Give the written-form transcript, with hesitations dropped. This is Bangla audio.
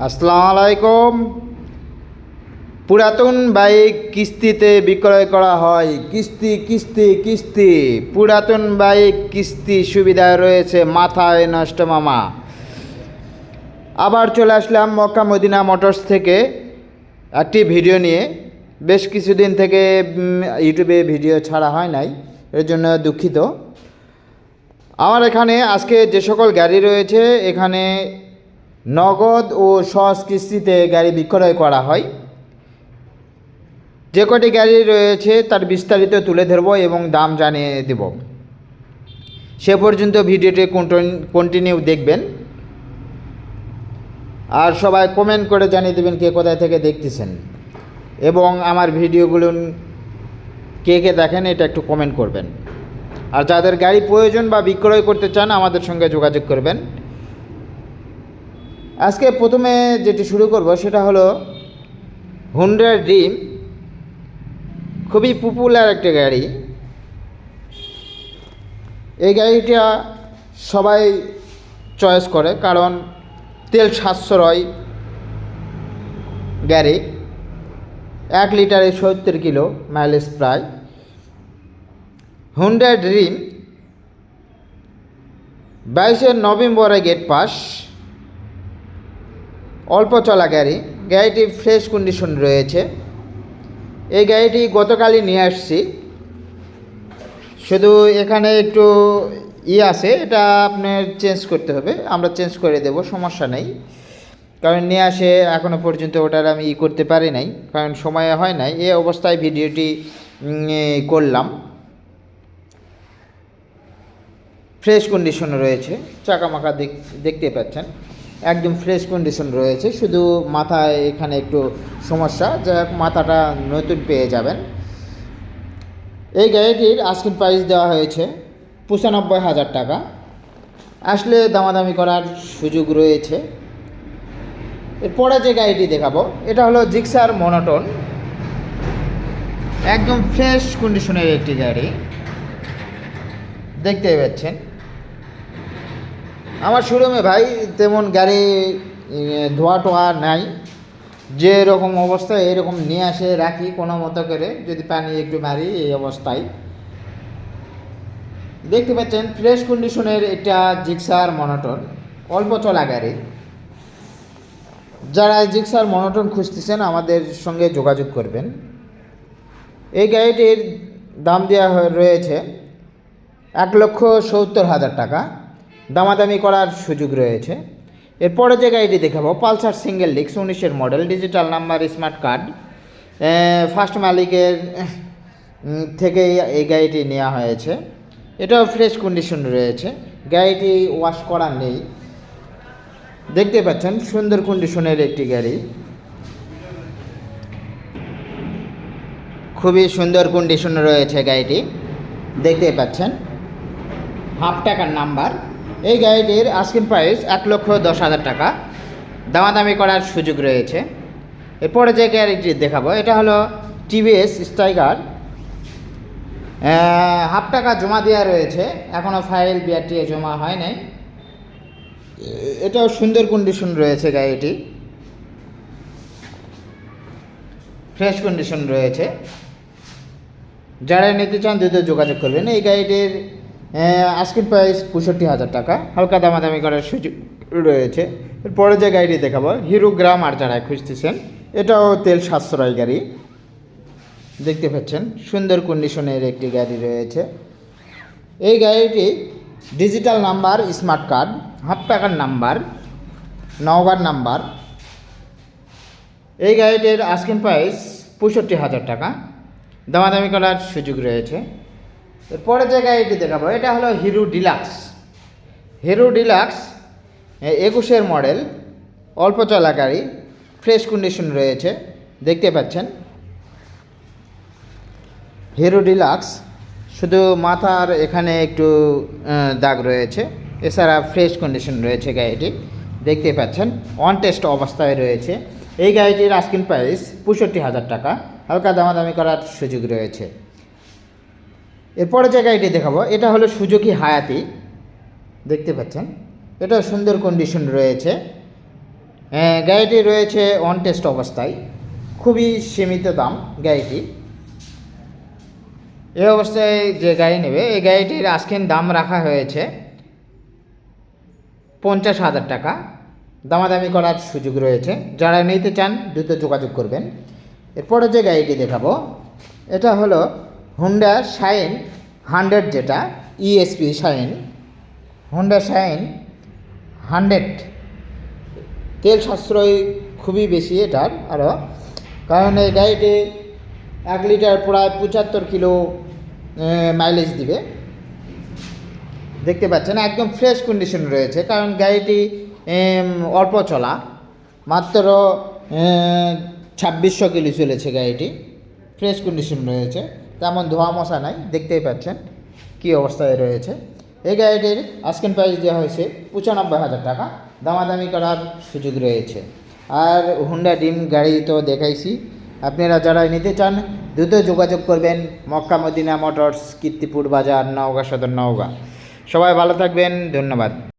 আসসালামু আলাইকুম। পুরাতন বাইক কিস্তিতে বিক্রয় করা হয়। কিস্তি কিস্তি কিস্তি পুরাতন বাইক কিস্তি সুবিধা রয়েছে, মাথায় নষ্ট মামা। আবার চলে আসলাম মক্কা মদিনা মোটরস থেকে একটি ভিডিও নিয়ে। বেশ কিছুদিন থেকে ইউটিউবে ভিডিও ছাড়া হয় নাই, এর জন্য দুঃখিত। আমার এখানে আজকে যে সকল গাড়ি রয়েছে, এখানে নগদ ও সহজ কিস্তিতে গাড়ি বিক্রয় করা হয়। যে কটি গাড়ি রয়েছে তার বিস্তারিত তুলে ধরব এবং দাম জানিয়ে দেব। সে পর্যন্ত ভিডিওটি কন্টিনিউ দেখবেন, আর সবাই কমেন্ট করে জানিয়ে দেবেন কে কোথায় থেকে দেখতেছেন, এবং আমার ভিডিওগুলো কে কে দেখেন এটা একটু কমেন্ট করবেন। আর যাদের গাড়ি প্রয়োজন বা বিক্রয় করতে চান আমাদের সঙ্গে যোগাযোগ করবেন। আজকে প্রথমে যেটি শুরু করব সেটা হলো হুন্ডা ড্রিম। খুবই পপুলার একটা গাড়ি। এই গাড়িটা সবাই চয়েস করে, কারণ তেল সাশ্রয় গাড়ি। 1 লিটারে 70 কিলো মাইলেজ প্রায়। হুন্ডা ড্রিম 22 নভেম্বরে গেট পাস, অল্প চলা গাড়ি। গাড়িটি ফ্রেশ কন্ডিশন রয়েছে। এই গাড়িটি গতকালই নিয়ে আসছি, শুধু এখানে একটু আছে, এটা আপনার চেঞ্জ করতে হবে। আমরা চেঞ্জ করে দেব, সমস্যা নেই। কারণ নিয়ে আসে এখনও পর্যন্ত ওটার আমি করতে পারি নাই, কারণ সময় হয় নাই। এই অবস্থায় ভিডিওটি করলাম। ফ্রেশ কন্ডিশন রয়েছে, চাকামাকা দেখতে পাচ্ছেন, একদম ফ্রেশ কন্ডিশন রয়েছে। শুধু মাথায় এখানে একটু সমস্যা, যা মাথাটা নতুন পেয়ে যাবেন। এই গাড়িটির আস্কিং প্রাইস দেওয়া হয়েছে 95,000 টাকা। আসলে দামাদামি করার সুযোগ রয়েছে। এরপরে যে গাড়িটি দেখাবো এটা হলো জিক্সার মনোটন। একদম ফ্রেশ কন্ডিশনের একটি গাড়ি, দেখতে পাচ্ছেন। আমার শোরুমে ভাই তেমন গাড়ি ধোয়া টোয়া নাই, যে রকম অবস্থায় এরকম নিয়ে আসে রাখি কোনো মতো করে, যদি পানি একটু মারি এই অবস্থায়। দেখতে পাচ্ছেন ফ্রেশ কন্ডিশনের এটা জিক্সার মনোটন, অল্প চলা গাড়ি। যারা জিক্সার মনোটন খুঁজতেছেন আমাদের সঙ্গে যোগাযোগ করবেন। এই গাড়িটির দাম দেওয়া রয়েছে 1,70,000 টাকা। দামাদামি করার সুযোগ রয়েছে। এরপরে যে গাড়িটি দেখাবো পালসার সিঙ্গেল ডিস্ক 19-এর model, digital number, smart card. First মালিকের থেকে এই গাড়িটি নেওয়া হয়েছে। এটাও ফ্রেশ কন্ডিশন রয়েছে, গাড়িটি ওয়াশ করা নেই। দেখতে পাচ্ছেন সুন্দর কন্ডিশনের একটি গাড়ি, খুবই সুন্দর কন্ডিশন রয়েছে গাড়িটি, দেখতে পাচ্ছেন। হাফ টাকার নাম্বার। এই গাড়িটির আস্কিং প্রাইস 1,10,000 টাকা। দামাদামি করার সুযোগ রয়েছে। এরপরে যে গাড়িটি দেখাবো এটা হলো টিভিএস স্ট্রাইকার। হাফ টাকা জমা দেওয়া রয়েছে, এখনও ফাইল বিআরটিএ জমা হয় নাই। এটাও সুন্দর কন্ডিশন রয়েছে, গাড়িটি ফ্রেশ কন্ডিশন রয়েছে। যারা নিতে চান দ্রুত যোগাযোগ করবেন। এই গাড়িটির আস্কিং প্রাইস 65,000 টাকা। হালকা দামাদামি করার সুযোগ রয়েছে। এরপরে যে গাড়িটি দেখাবো হিরো গ্রামার, যারা খুঁজতেছেন, এটাও তেল সাশ্রয় গাড়ি। দেখতে পাচ্ছেন সুন্দর কন্ডিশনের একটি গাড়ি রয়েছে। এই গাড়িটি digital number, smart card, half টাকার নাম্বার, নওগাঁর নাম্বার। এই গাড়িটির আস্কিং প্রাইস 65,000 টাকা। দামাদামি করার সুযোগ রয়েছে। এরপরে যে গাড়িটি দেখাবো এটা হলো হিরো ডিলাক্স। হিরো ডিলাক্স 21-এর মডেল, অল্প চলা গাড়ি, ফ্রেশ কন্ডিশন রয়েছে, দেখতে পাচ্ছেন। হিরো ডিলাক্স শুধু মাথার এখানে একটু দাগ রয়েছে, এছাড়া ফ্রেশ কন্ডিশন রয়েছে গাড়িটি, দেখতে পাচ্ছেন। অন টেস্ট অবস্থায় রয়েছে। এই গাড়িটির আস্কিং প্রাইস 65,000 টাকা। হালকা দামাদামি করার সুযোগ রয়েছে। এরপরে যে গাড়িটি দেখাবো এটা হলো সুজুকি হায়াতি, দেখতে পাচ্ছেন। এটা সুন্দর কন্ডিশন রয়েছে, গাড়িটি রয়েছে অন টেস্ট অবস্থায়, খুবই সীমিত দাম গাড়িটি। এই অবস্থায় যে গাড়ি নেবে, এই গাড়িটির আজকের দাম রাখা হয়েছে 50,000 টাকা। দামাদামি করার সুযোগ রয়েছে, যারা নিতে চান দ্রুত যোগাযোগ করবেন। এরপরে যে গাড়িটি দেখাবো, এটা হলো হুন্ডা শাইন 100, যেটা ইএসপি শাইন, হুন্ডা শাইন 100। তেল সাশ্রয় খুবই বেশি এটার আরও, কারণ এই গাড়িটি 1 লিটার প্রায় 75 কিলো মাইলেজ দিবে। দেখতে পাচ্ছেন একদম ফ্রেশ কন্ডিশন রয়েছে, কারণ গাড়িটি অল্প চলা, মাত্র 2600 কিলো চলেছে গাড়িটি। ফ্রেশ কন্ডিশন রয়েছে, তেমন ধোয়া মশা নাই, দেখতেই পাচ্ছেন কী অবস্থায় রয়েছে। এই গাড়িটির আজকের প্রাইস দেওয়া হয়েছে 95,000 টাকা, দামাদামি করার সুযোগ রয়েছে। আর হুন্ডা ড্রিম গাড়ি তো দেখাইছি, আপনারা যারা নিতে চান দ্রুত যোগাযোগ করবেন। মক্কা মদিনা মোটরস, কীর্তিপুর বাজার, নওগাঁ সদর, নওগাঁ। সবাই ভালো থাকবেন, ধন্যবাদ।